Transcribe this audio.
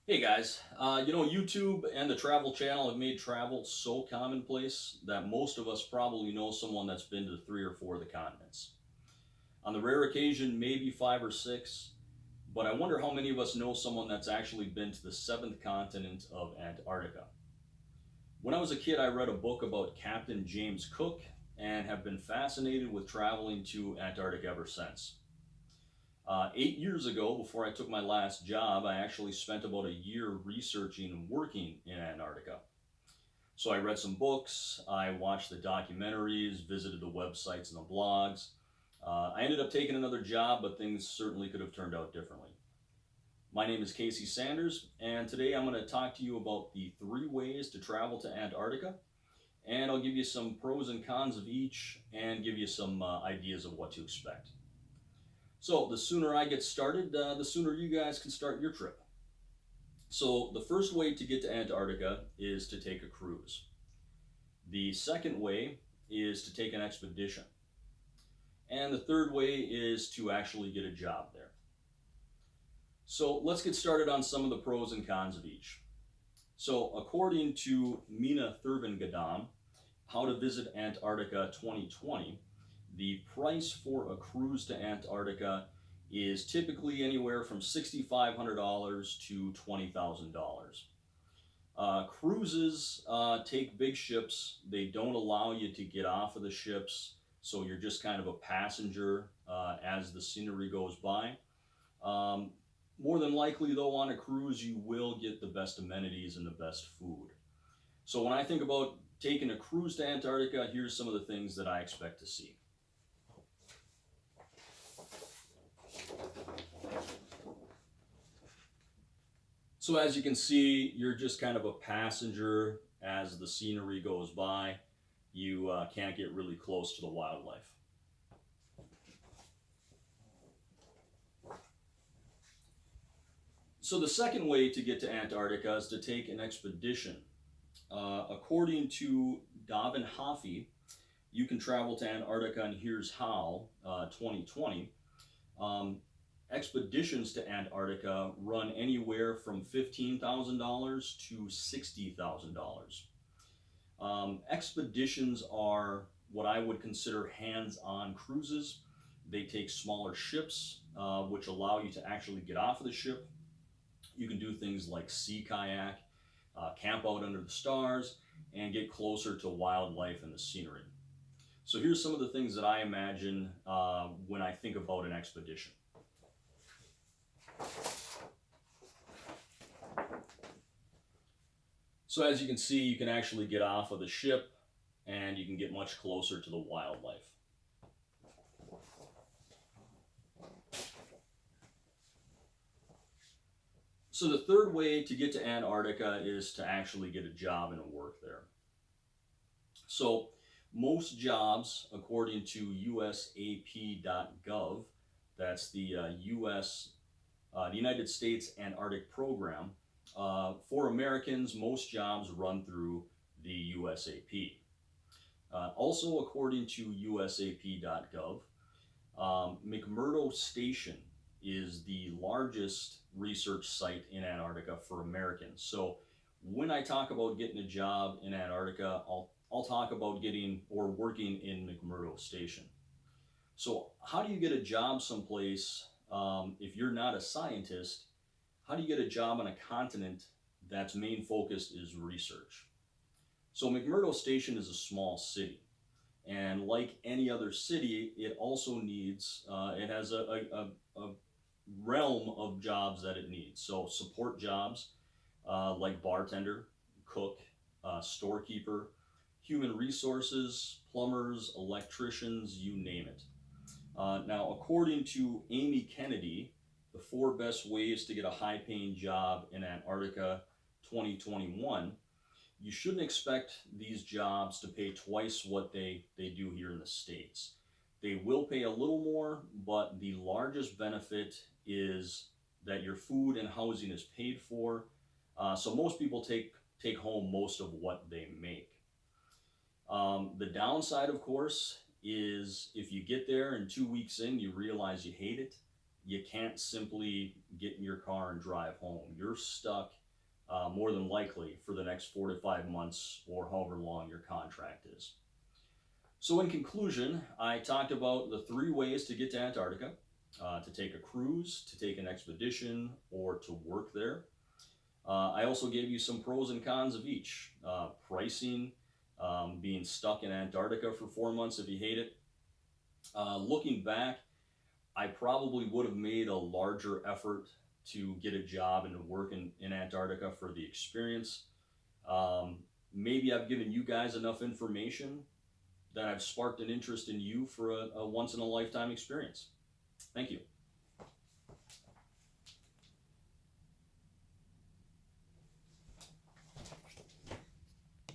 Hey guys, YouTube and the Travel Channel have made travel so commonplace that most of us probably know someone that's been to three or four of the continents. On the rare occasion, maybe five or six, but I wonder how many of us know someone that's actually been to the seventh continent of Antarctica. When I was a kid, I read a book about Captain James Cook and have been fascinated with traveling to Antarctica ever since. 8 years ago, before I took my last job, I actually spent about a year researching and working in Antarctica. So I read some books, I watched the documentaries, visited the websites and the blogs. I ended up taking another job, but things certainly could have turned out differently. My name is Casey Sanders, and today I'm going to talk to you about the three ways to travel to Antarctica, and I'll give you some pros and cons of each and give you some ideas of what to expect. So the sooner I get started, the sooner you guys can start your trip. So the first way to get to Antarctica is to take a cruise. The second way is to take an expedition. And the third way is to actually get a job there. So let's get started on some of the pros and cons of each. So according to Mina Thurvengadam, How to Visit Antarctica 2020, the price for a cruise to Antarctica is typically anywhere from $6,500 to $20,000. Cruises take big ships. They don't allow you to get off of the ships, so you're just kind of a passenger as the scenery goes by. Um, More than likely, though, on a cruise, you will get the best amenities and the best food. So when I think about taking a cruise to Antarctica, here's some of the things that I expect to see. So as you can see, you're just kind of a passenger as the scenery goes by. You can't get really close to the wildlife. So the second way to get to Antarctica is to take an expedition. According to Davin Hafi, you can travel to Antarctica, and here's how, 2020. Um, Expeditions to Antarctica run anywhere from $15,000 to $60,000. Expeditions are what I would consider hands on cruises. They take smaller ships, which allow you to actually get off of the ship. You can do things like sea kayak, camp out under the stars, and get closer to wildlife and the scenery. So here's some of the things that I imagine when I think about an expedition. So as you can see, you can actually get off of the ship and you can get much closer to the wildlife. So the third way to get to Antarctica is to actually get a job and work there. So most jobs, according to usap.gov, that's the the United States Antarctic Program, for Americans, most jobs run through the USAP. Also, according to usap.gov, McMurdo Station is the largest research site in Antarctica for Americans. So when I talk about getting a job in Antarctica, I'll talk about getting or working in McMurdo Station. So how do you get a job someplace if you're not a scientist? How do you get a job on a continent that's main focus is research? So McMurdo Station is a small city, and like any other city, it also needs it has a realm of jobs that it needs. So support jobs like bartender, cook, storekeeper, human resources, plumbers, electricians, you name it. Now, according to Amy Kennedy, the four best ways to get a high paying job in Antarctica 2021, you shouldn't expect these jobs to pay twice what they do here in the States. They will pay a little more, but the largest benefit is that your food and housing is paid for. So most people take home most of what they make. The downside, of course, is if you get there and 2 weeks in, you realize you hate it, you can't simply get in your car and drive home. You're stuck more than likely for the next 4 to 5 months or however long your contract is. So, in conclusion, I talked about the 3 ways to get to Antarctica: to take a cruise, to take an expedition, or to work there. I also gave you some pros and cons of each. Pricing, being stuck in Antarctica for 4 months if you hate it. Looking back, I probably would have made a larger effort to get a job and to work in Antarctica for the experience. Um, Maybe I've given you guys enough information that I've sparked an interest in you for a once in a lifetime experience. Thank you.